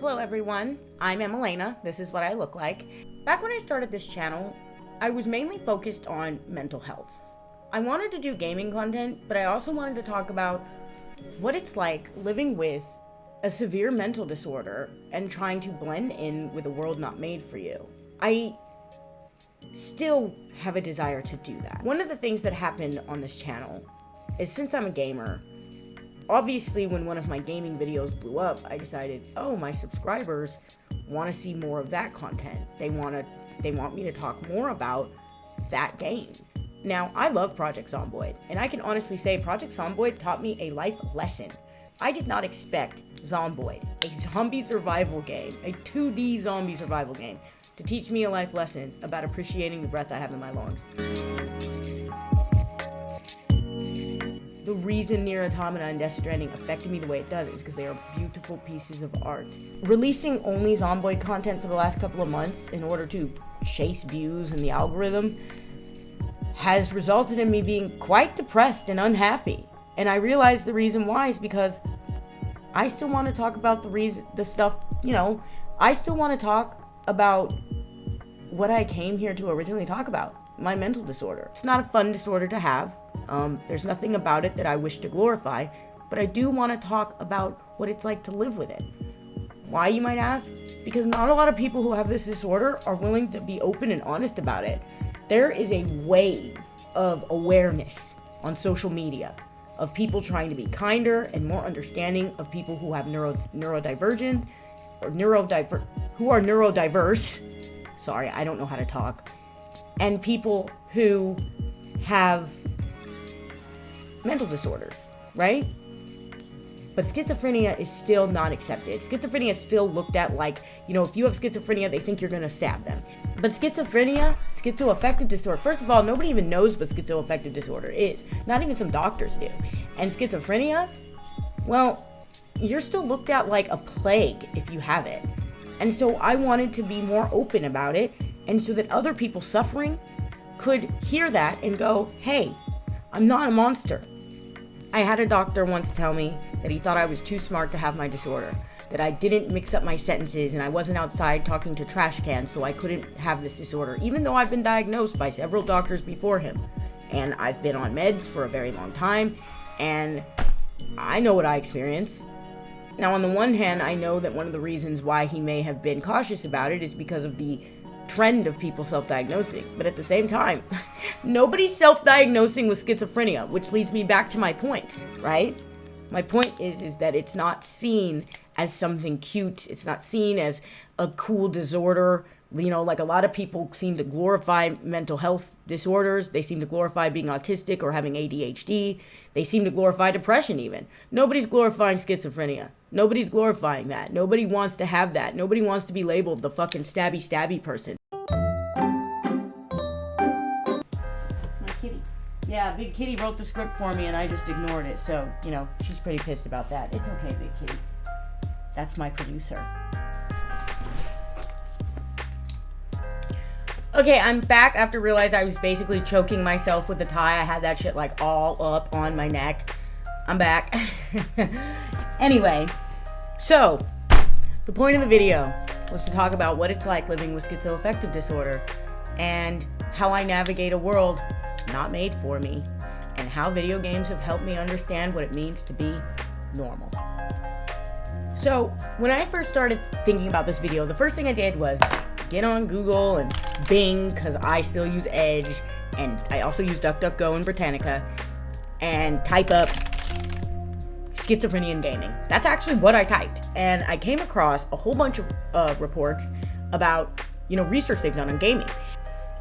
Hello everyone, I'm Emelena. This is what I look like. Back when I started this channel, I was mainly focused on mental health. I wanted to do gaming content, but I also wanted to talk about what it's like living with a severe mental disorder and trying to blend in with a world not made for you. I still have a desire to do that. One of the things that happened on this channel is, since I'm a gamer, obviously when one of my gaming videos blew up, I decided, oh, my subscribers want to see more of that content. They want me to talk more about that game. Now, I love Project Zomboid, and I can honestly say Project Zomboid taught me a life lesson. I did not expect Zomboid, a zombie survival game, a 2D zombie survival game, to teach me a life lesson about appreciating the breath I have in my lungs. The reason Nier Automata and Death Stranding affected me the way it does is because they are beautiful pieces of art. Releasing only Zomboid content for the last couple of months in order to chase views in the algorithm has resulted in me being quite depressed and unhappy. And I realized the reason why is because I still want to talk about the stuff, I still want to talk about what I came here to originally talk about, my mental disorder. It's not a fun disorder to have. There's nothing about it that I wish to glorify, but I do want to talk about what it's like to live with it. Why, you might ask? Because not a lot of people who have this disorder are willing to be open and honest about it. There is a wave of awareness on social media of people trying to be kinder and more understanding of people who have neurodivergent or who are neurodiverse. Sorry, I don't know how to talk. And people who have mental disorders, right? But schizophrenia is still not accepted. Schizophrenia is still looked at like, if you have schizophrenia, they think you're gonna stab them. But schizophrenia, schizoaffective disorder, first of all, nobody even knows what schizoaffective disorder is. Not even some doctors do. And schizophrenia, well, you're still looked at like a plague if you have it. And so I wanted to be more open about it, and so that other people suffering could hear that and go, hey, I'm not a monster. I had a doctor once tell me that he thought I was too smart to have my disorder, that I didn't mix up my sentences and I wasn't outside talking to trash cans, so I couldn't have this disorder, even though I've been diagnosed by several doctors before him. And I've been on meds for a very long time, and I know what I experience. Now, on the one hand, I know that one of the reasons why he may have been cautious about it is because of the trend of people self-diagnosing. But at the same time, nobody's self-diagnosing with schizophrenia, which leads me back to my point, right? My point is that it's not seen as something cute. It's not seen as a cool disorder. Like a lot of people seem to glorify mental health disorders. They seem to glorify being autistic or having ADHD. They seem to glorify depression even. Nobody's glorifying schizophrenia. Nobody's glorifying that. Nobody wants to have that. Nobody wants to be labeled the fucking stabby person. That's my kitty. Yeah, Big Kitty wrote the script for me and I just ignored it. So, she's pretty pissed about that. It's okay, Big Kitty. That's my producer. Okay, I'm back after realizing I was basically choking myself with the tie. I had that shit like all up on my neck. I'm back. Anyway, so the point of the video was to talk about what it's like living with schizoaffective disorder and how I navigate a world not made for me, and how video games have helped me understand what it means to be normal. So when I first started thinking about this video, the first thing I did was get on Google and Bing, because I still use Edge, and I also use DuckDuckGo and Britannica, and type up schizophrenia in gaming. That's actually what I typed. And I came across a whole bunch of reports about, research they've done on gaming.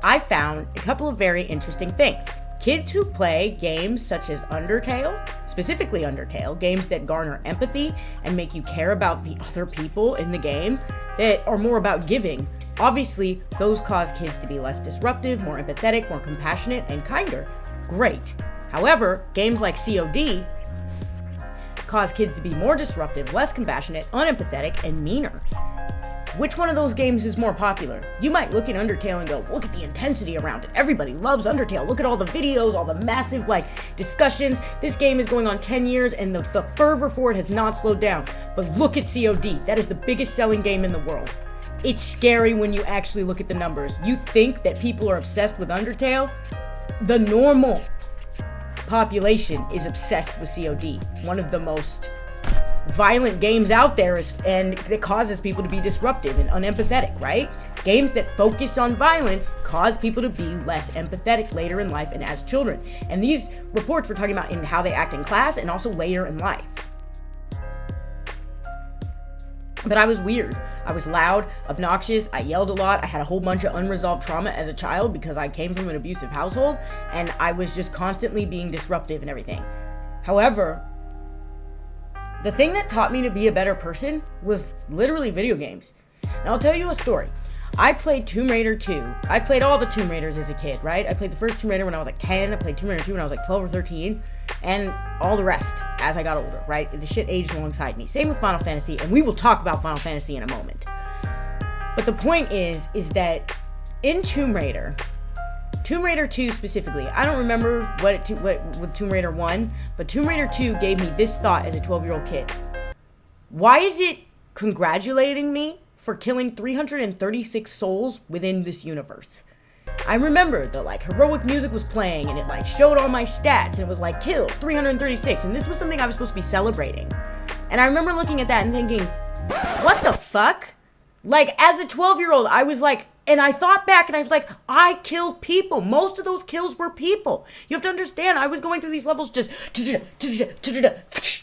I found a couple of very interesting things. Kids who play games such as Undertale, specifically Undertale, games that garner empathy and make you care about the other people in the game, that are more about giving, obviously those cause kids to be less disruptive, more empathetic, more compassionate, and kinder. Great. However, games like COD cause kids to be more disruptive, less compassionate, unempathetic, and meaner. Which one of those games is more popular? You might look at Undertale and go, look at the intensity around it. Everybody loves Undertale. Look at all the videos, all the massive discussions. This game is going on 10 years and the fervor for it has not slowed down. But look at COD. That is the biggest selling game in the world. It's scary when you actually look at the numbers. You think that people are obsessed with Undertale? The normal population is obsessed with COD. One of the most violent games out there and it causes people to be disruptive and unempathetic, right? Games that focus on violence cause people to be less empathetic later in life and as children. And these reports we're talking about in how they act in class and also later in life. But I was weird. I was loud, obnoxious, I yelled a lot, I had a whole bunch of unresolved trauma as a child because I came from an abusive household, and I was just constantly being disruptive and everything. However, the thing that taught me to be a better person was literally video games. Now I'll tell you a story. I played Tomb Raider 2. I played all the Tomb Raiders as a kid, right? I played the first Tomb Raider when I was 10. I played Tomb Raider 2 when I was 12 or 13. And all the rest as I got older, right? The shit aged alongside me. Same with Final Fantasy, and we will talk about Final Fantasy in a moment. But the point is that in Tomb Raider 2 specifically, I don't remember what with Tomb Raider 1, but Tomb Raider 2 gave me this thought as a 12-year-old kid. Why is it congratulating me for killing 336 souls within this universe? I remember the heroic music was playing and it showed all my stats and it was killed 336, and this was something I was supposed to be celebrating. And I remember looking at that and thinking, what the fuck? As a 12-year-old, I was and I thought back and I was I killed people. Most of those kills were people. You have to understand, I was going through these levels just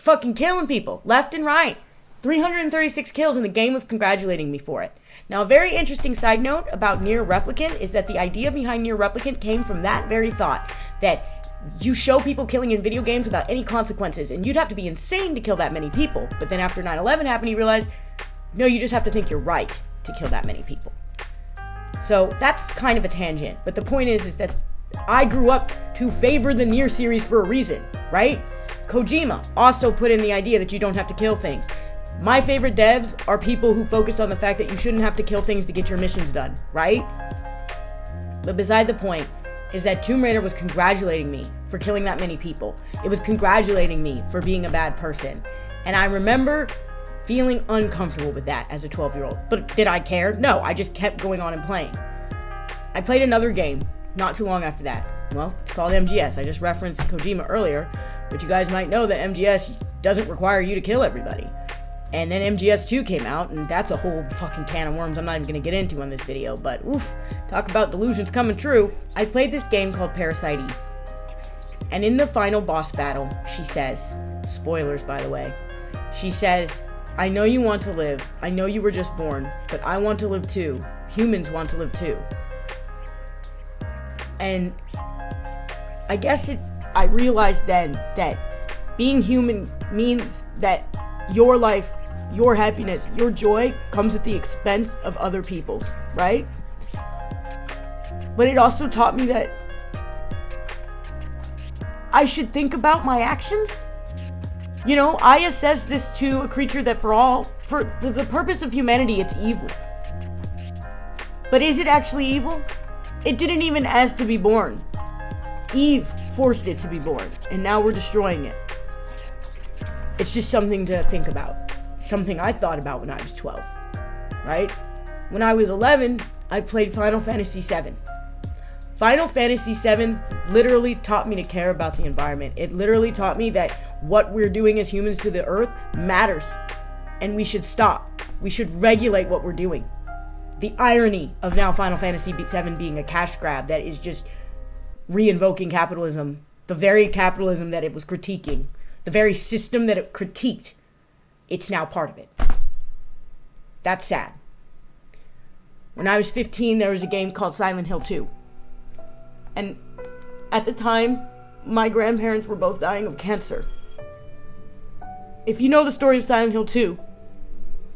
fucking killing people left and right. 336 kills, and the game was congratulating me for it. Now, a very interesting side note about Nier Replicant is that the idea behind Nier Replicant came from that very thought, that you show people killing in video games without any consequences, and you'd have to be insane to kill that many people. But then after 9/11 happened, you realize, no, you just have to think you're right to kill that many people. So that's kind of a tangent, but the point is that I grew up to favor the Nier series for a reason, right? Kojima also put in the idea that you don't have to kill things. My favorite devs are people who focused on the fact that you shouldn't have to kill things to get your missions done, right? But beside the point is that Tomb Raider was congratulating me for killing that many people. It was congratulating me for being a bad person. And I remember feeling uncomfortable with that as a 12-year-old. But did I care? No, I just kept going on and playing. I played another game not too long after that. Well, it's called MGS. I just referenced Kojima earlier, but you guys might know that MGS doesn't require you to kill everybody. And then MGS 2 came out, and that's a whole fucking can of worms I'm not even gonna get into on this video, but oof, talk about delusions coming true. I played this game called Parasite Eve. And in the final boss battle, she says, spoilers by the way, she says, I know you want to live, I know you were just born, but I want to live too. Humans want to live too. And I guess I realized then that being human means that your life, your happiness, your joy comes at the expense of other people's, right? But it also taught me that I should think about my actions. You know, Aya says this to a creature that for the purpose of humanity, it's evil. But is it actually evil? It didn't even ask to be born. Eve forced it to be born, and now we're destroying it. It's just something to think about. Something I thought about when I was 12, right? When I was 11, I played Final Fantasy VII. Final Fantasy VII literally taught me to care about the environment. It literally taught me that what we're doing as humans to the earth matters, and we should stop. We should regulate what we're doing. The irony of now Final Fantasy VII being a cash grab that is just re-invoking capitalism, the very capitalism that it was critiquing, the very system that it critiqued, it's now part of it. That's sad. When I was 15, there was a game called Silent Hill 2. And at the time, my grandparents were both dying of cancer. If you know the story of Silent Hill 2,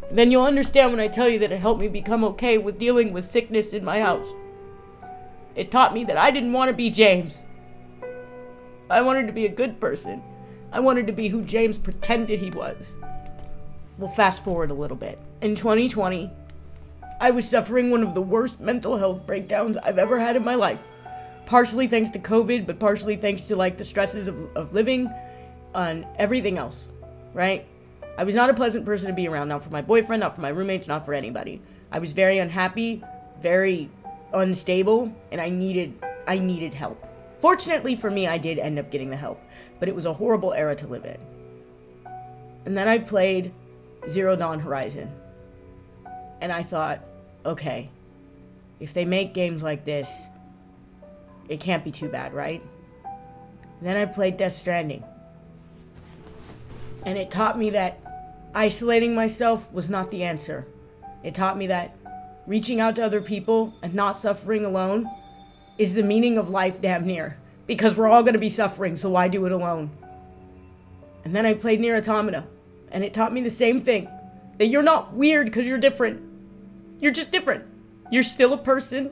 then you'll understand when I tell you that it helped me become okay with dealing with sickness in my house. It taught me that I didn't want to be James. I wanted to be a good person. I wanted to be who James pretended he was. We'll fast forward a little bit. In 2020, I was suffering one of the worst mental health breakdowns I've ever had in my life. Partially thanks to COVID, but partially thanks to like the stresses of living and everything else, right? I was not a pleasant person to be around, not for my boyfriend, not for my roommates, not for anybody. I was very unhappy, very unstable, and I needed help. Fortunately for me, I did end up getting the help, but it was a horrible era to live in. And then I played Zero Dawn Horizon. And I thought, okay, if they make games like this, it can't be too bad, right? Then I played Death Stranding. And it taught me that isolating myself was not the answer. It taught me that reaching out to other people and not suffering alone is the meaning of life, damn near. Because we're all going to be suffering, so why do it alone? And then I played Nier Automata, and it taught me the same thing. That you're not weird because you're different. You're just different. You're still a person.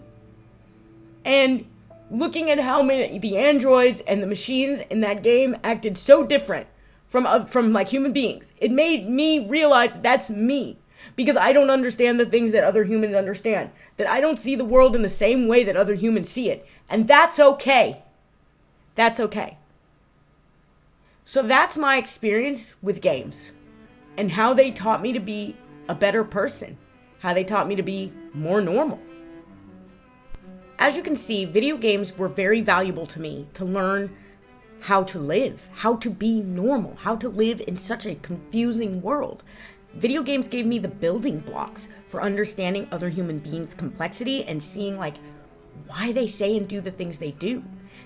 And looking at how many the androids and the machines in that game acted so different from like human beings, it made me realize that's me. Because I don't understand the things that other humans understand. That I don't see the world in the same way that other humans see it. And that's okay. That's okay. So that's my experience with games. And how they taught me to be a better person. How they taught me to be more normal. As you can see, video games were very valuable to me to learn how to live, how to be normal, how to live in such a confusing world. Video games gave me the building blocks for understanding other human beings' complexity and seeing like why they say and do the things they do.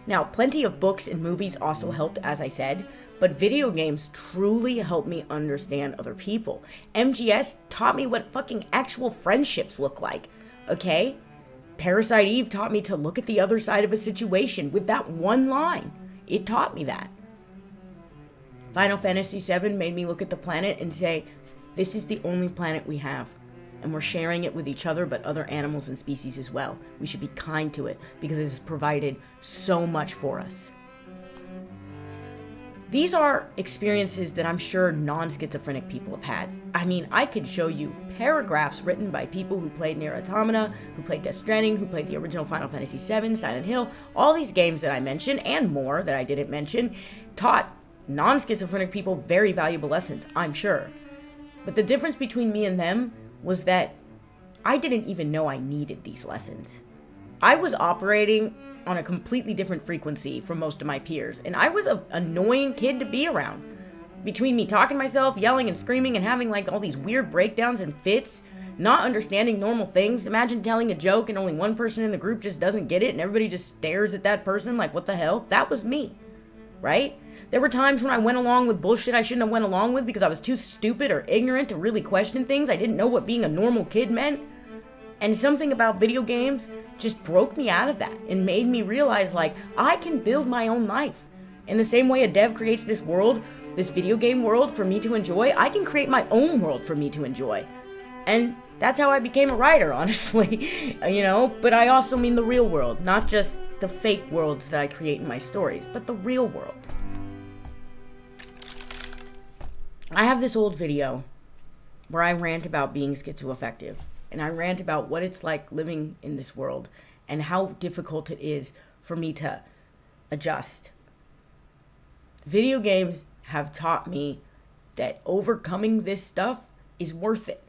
Now, plenty of books and movies also helped, as I said, but video games truly helped me understand other people. MGS taught me what fucking actual friendships look like, okay? Parasite Eve taught me to look at the other side of a situation with that one line. It taught me that. Final Fantasy VII made me look at the planet and say, this is the only planet we have, and we're sharing it with each other, but other animals and species as well. We should be kind to it because it has provided so much for us. These are experiences that I'm sure non-schizophrenic people have had. I mean, I could show you paragraphs written by people who played Nier Automata, who played Death Stranding, who played the original Final Fantasy VII, Silent Hill. All these games that I mentioned, and more that I didn't mention, taught non-schizophrenic people very valuable lessons, I'm sure. But the difference between me and them was that I didn't even know I needed these lessons. I was operating on a completely different frequency from most of my peers, and I was an annoying kid to be around. Between me talking to myself, yelling and screaming, and having like all these weird breakdowns and fits, not understanding normal things. Imagine telling a joke and only one person in the group just doesn't get it, and everybody just stares at that person like, what the hell? That was me, right? There were times when I went along with bullshit I shouldn't have went along with because I was too stupid or ignorant to really question things. I didn't know what being a normal kid meant. And something about video games just broke me out of that and made me realize, like, I can build my own life. In the same way a dev creates this world, this video game world for me to enjoy, I can create my own world for me to enjoy. And that's how I became a writer, honestly, but I also mean the real world, not just the fake worlds that I create in my stories, but the real world. I have this old video where I rant about being schizoaffective. And I rant about what it's like living in this world and how difficult it is for me to adjust. Video games have taught me that overcoming this stuff is worth it.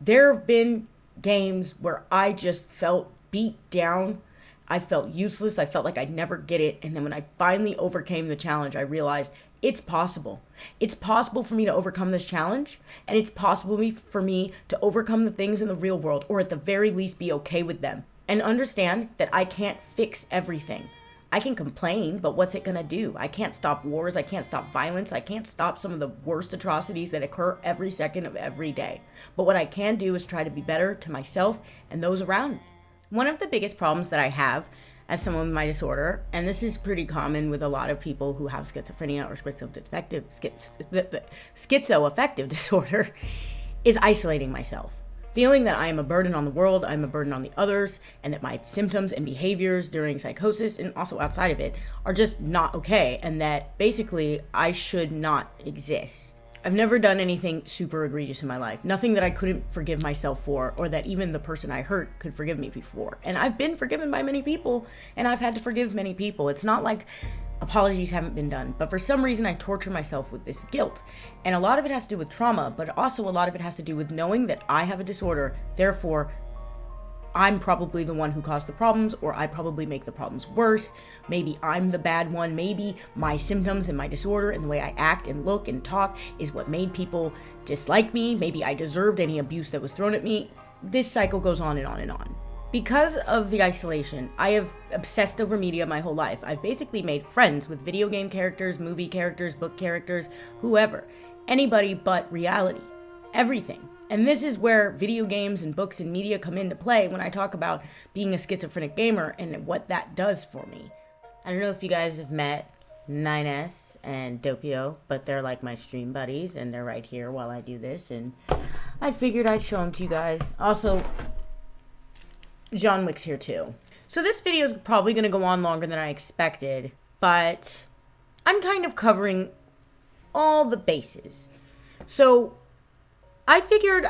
There have been games where I just felt beat down. I felt useless. I felt like I'd never get it. And then when I finally overcame the challenge, I realized it's possible. It's possible for me to overcome this challenge, and it's possible for me to overcome the things in the real world, or at the very least be okay with them, and understand that I can't fix everything. I can complain, but what's it gonna do? I can't stop wars, I can't stop violence, I can't stop some of the worst atrocities that occur every second of every day. But what I can do is try to be better to myself and those around me. One of the biggest problems that I have as someone with my disorder, and this is pretty common with a lot of people who have schizophrenia or schizoaffective disorder, is isolating myself. Feeling that I am a burden on the world, I'm a burden on the others, and that my symptoms and behaviors during psychosis and also outside of it are just not okay, and that basically I should not exist. I've never done anything super egregious in my life. Nothing that I couldn't forgive myself for, or that even the person I hurt could forgive me before. And I've been forgiven by many people, and I've had to forgive many people. It's not like apologies haven't been done, but for some reason I torture myself with this guilt. And a lot of it has to do with trauma, but also a lot of it has to do with knowing that I have a disorder, therefore I'm probably the one who caused the problems, or I probably make the problems worse. Maybe I'm the bad one. Maybe my symptoms and my disorder and the way I act and look and talk is what made people dislike me. Maybe I deserved any abuse that was thrown at me. This cycle goes on and on and on. Because of the isolation, I have obsessed over media my whole life. I've basically made friends with video game characters, movie characters, book characters, whoever. Anybody but reality. Everything. And this is where video games and books and media come into play when I talk about being a schizophrenic gamer and what that does for me. I don't know if you guys have met 9S and Doppio, but they're like my stream buddies, and they're right here while I do this, and I figured I'd show them to you guys. Also, John Wick's here too. So this video is probably going to go on longer than I expected, but I'm kind of covering all the bases. So I figured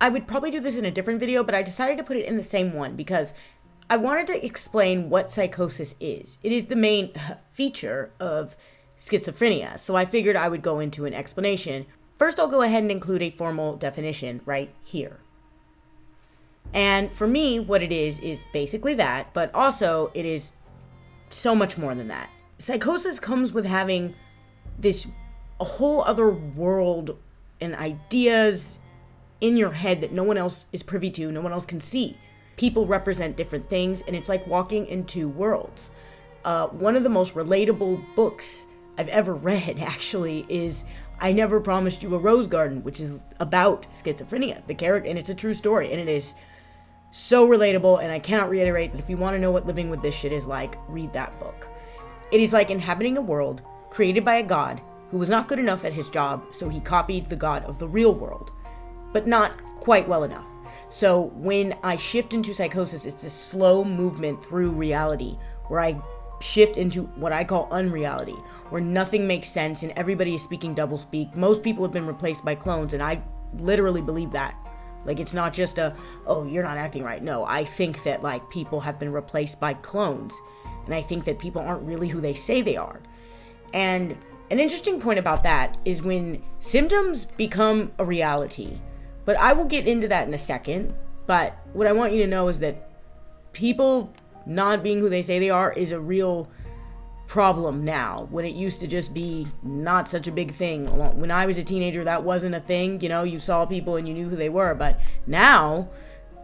I would probably do this in a different video, but I decided to put it in the same one because I wanted to explain what psychosis is. It is the main feature of schizophrenia, so I figured I would go into an explanation. First, I'll go ahead and include a formal definition right here. And for me, what it is basically that, but also it is so much more than that. Psychosis comes with having a whole other world and ideas in your head that no one else is privy to, no one else can see. People represent different things, and it's like walking in two worlds. One of the most relatable books I've ever read, actually, is I Never Promised You a Rose Garden, which is about schizophrenia, the character, and it's a true story, and it is so relatable, and I cannot reiterate that if you want to know what living with this shit is like, read that book. It is like inhabiting a world created by a god who was not good enough at his job, so he copied the god of the real world, but not quite well enough. So when I shift into psychosis, it's a slow movement through reality where I shift into what I call unreality, where nothing makes sense and everybody is speaking doublespeak. Most people have been replaced by clones, and I literally believe that. Like, it's not just oh, you're not acting right. No, I think that, like, people have been replaced by clones, and I think that people aren't really who they say they are. And an interesting point about that is when symptoms become a reality. But I will get into that in a second. But what I want you to know is that people not being who they say they are is a real problem now, when it used to just be not such a big thing. When I was a teenager, that wasn't a thing. You know, you saw people and you knew who they were. But now,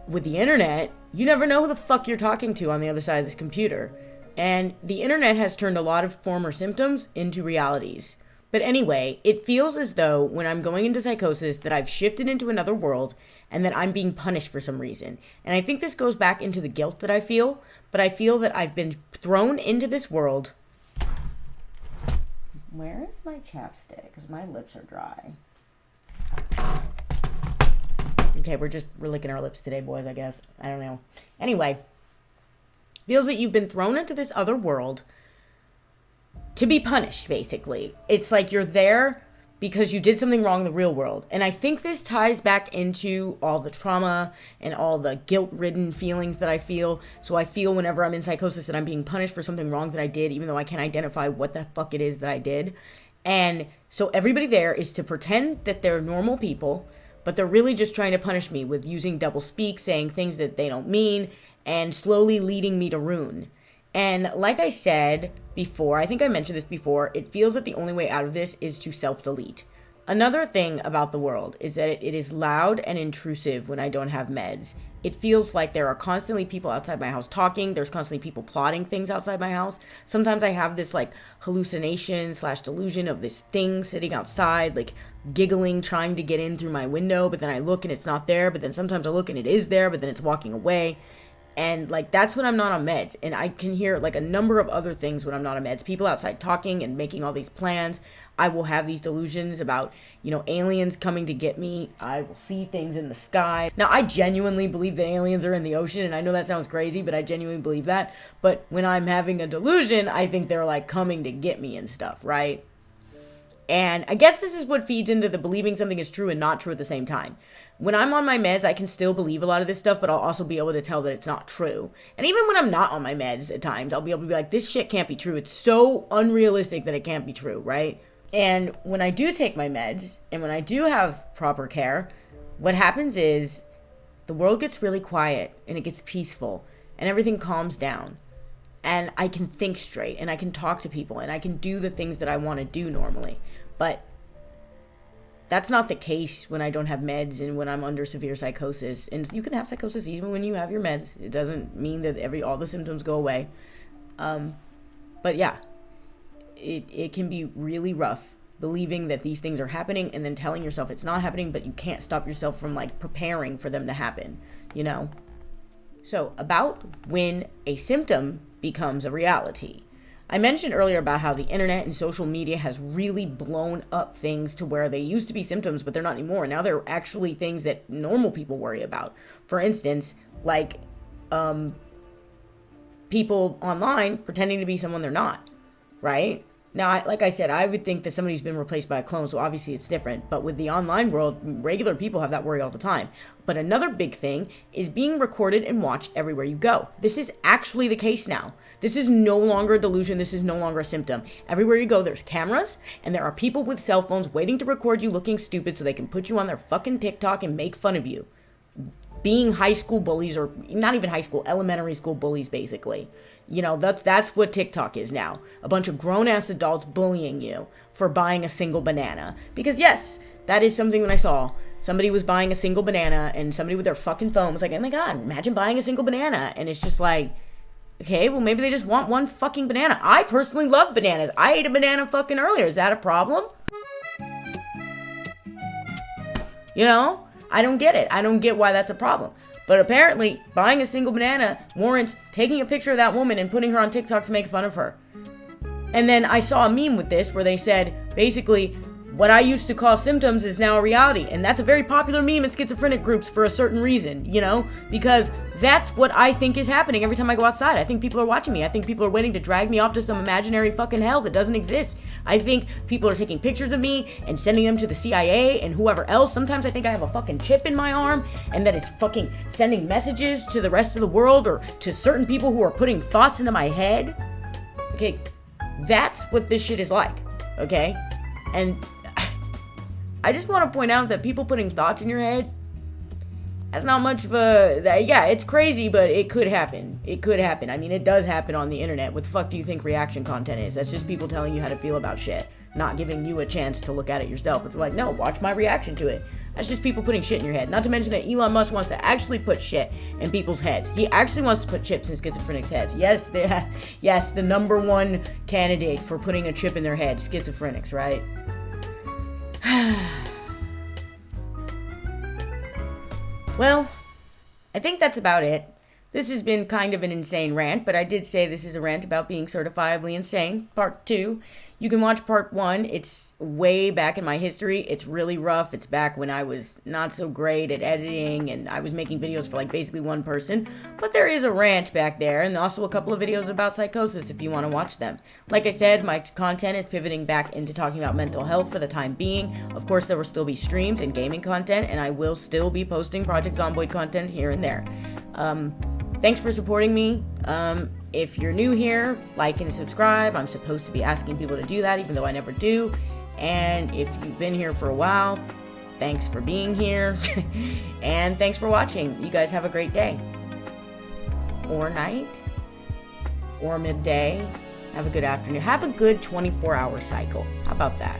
with the internet, you never know who the fuck you're talking to on the other side of this computer. And the internet has turned a lot of former symptoms into realities. But anyway, it feels as though when I'm going into psychosis that I've shifted into another world and that I'm being punished for some reason. And I think this goes back into the guilt that I feel, but I feel that I've been thrown into this world. Where is my chapstick? Because my lips are dry. Okay, we're licking our lips today, boys, I guess. I don't know. Anyway, feels that you've been thrown into this other world to be punished, basically. It's like you're there because you did something wrong in the real world. And I think this ties back into all the trauma and all the guilt-ridden feelings that I feel. So I feel whenever I'm in psychosis that I'm being punished for something wrong that I did, even though I can't identify what the fuck it is that I did. And so everybody there is to pretend that they're normal people, but they're really just trying to punish me with using double speak, saying things that they don't mean, and slowly leading me to ruin. And like I said before, I think I mentioned this before, it feels that the only way out of this is to self-delete. Another thing about the world is that it is loud and intrusive when I don't have meds. It feels like there are constantly people outside my house talking. There's constantly people plotting things outside my house. Sometimes I have this like hallucination / delusion of this thing sitting outside, like giggling, trying to get in through my window, but then I look and it's not there. But then sometimes I look and it is there, but then it's walking away. And like, that's when I'm not on meds. And I can hear like a number of other things when I'm not on meds. People outside talking and making all these plans. I will have these delusions about, you know, aliens coming to get me. I will see things in the sky. Now, I genuinely believe that aliens are in the ocean. And I know that sounds crazy, but I genuinely believe that. But when I'm having a delusion, I think they're like coming to get me and stuff, right? And I guess this is what feeds into the believing something is true and not true at the same time. When I'm on my meds, I can still believe a lot of this stuff, but I'll also be able to tell that it's not true. And even when I'm not on my meds at times, I'll be able to be like, this shit can't be true. It's so unrealistic that it can't be true, right? And when I do take my meds and when I do have proper care, what happens is the world gets really quiet and it gets peaceful and everything calms down. And I can think straight and I can talk to people and I can do the things that I want to do normally. But that's not the case when I don't have meds and when I'm under severe psychosis. And you can have psychosis even when you have your meds. It doesn't mean that all the symptoms go away. But yeah, it can be really rough believing that these things are happening and then telling yourself it's not happening, but you can't stop yourself from like preparing for them to happen, you know? So about when a symptom becomes a reality. I mentioned earlier about how the internet and social media has really blown up things to where they used to be symptoms, but they're not anymore. Now they're actually things that normal people worry about. For instance, like people online pretending to be someone they're not, right? Now, like I said, I would think that somebody's been replaced by a clone, so obviously it's different. But with the online world, regular people have that worry all the time. But another big thing is being recorded and watched everywhere you go. This is actually the case now. This is no longer a delusion. This is no longer a symptom. Everywhere you go, there's cameras, and there are people with cell phones waiting to record you looking stupid so they can put you on their fucking TikTok and make fun of you. Being high school bullies, or not even high school, elementary school bullies, basically. You know, that's what TikTok is now. A bunch of grown-ass adults bullying you for buying a single banana. Because yes, that is something that I saw. Somebody was buying a single banana and somebody with their fucking phone was like, oh my God, imagine buying a single banana. And it's just like, okay, well maybe they just want one fucking banana. I personally love bananas. I ate a banana fucking earlier. Is that a problem? You know? I don't get it. I don't get why that's a problem. But apparently, buying a single banana warrants taking a picture of that woman and putting her on TikTok to make fun of her. And then I saw a meme with this where they said, basically, what I used to call symptoms is now a reality. And that's a very popular meme in schizophrenic groups for a certain reason, you know? Because that's what I think is happening every time I go outside. I think people are watching me. I think people are waiting to drag me off to some imaginary fucking hell that doesn't exist. I think people are taking pictures of me and sending them to the CIA and whoever else. Sometimes I think I have a fucking chip in my arm and that it's fucking sending messages to the rest of the world or to certain people who are putting thoughts into my head. Okay, that's what this shit is like, okay? And I just want to point out that people putting thoughts in your head, that's not much of yeah, it's crazy, but it could happen. It could happen. I mean, it does happen on the internet. What the fuck do you think reaction content is? That's just people telling you how to feel about shit, not giving you a chance to look at it yourself. It's like, no, watch my reaction to it. That's just people putting shit in your head. Not to mention that Elon Musk wants to actually put shit in people's heads. He actually wants to put chips in schizophrenics' heads. Yes, yes, the number one candidate for putting a chip in their head, schizophrenics, right? Well, I think that's about it. This has been kind of an insane rant, but I did say this is a rant about being certifiably insane. Part 2. You can watch part 1. It's way back in my history. It's really rough. It's back when I was not so great at editing and I was making videos for like basically one person. But there is a rant back there and also a couple of videos about psychosis if you want to watch them. Like I said, my content is pivoting back into talking about mental health for the time being. Of course, there will still be streams and gaming content, and I will still be posting Project Zomboid content here and there. Thanks for supporting me. If you're new here, like and subscribe. I'm supposed to be asking people to do that, even though I never do. And if you've been here for a while, thanks for being here. And thanks for watching. You guys have a great day. Or night. Or midday. Have a good afternoon. Have a good 24-hour cycle. How about that?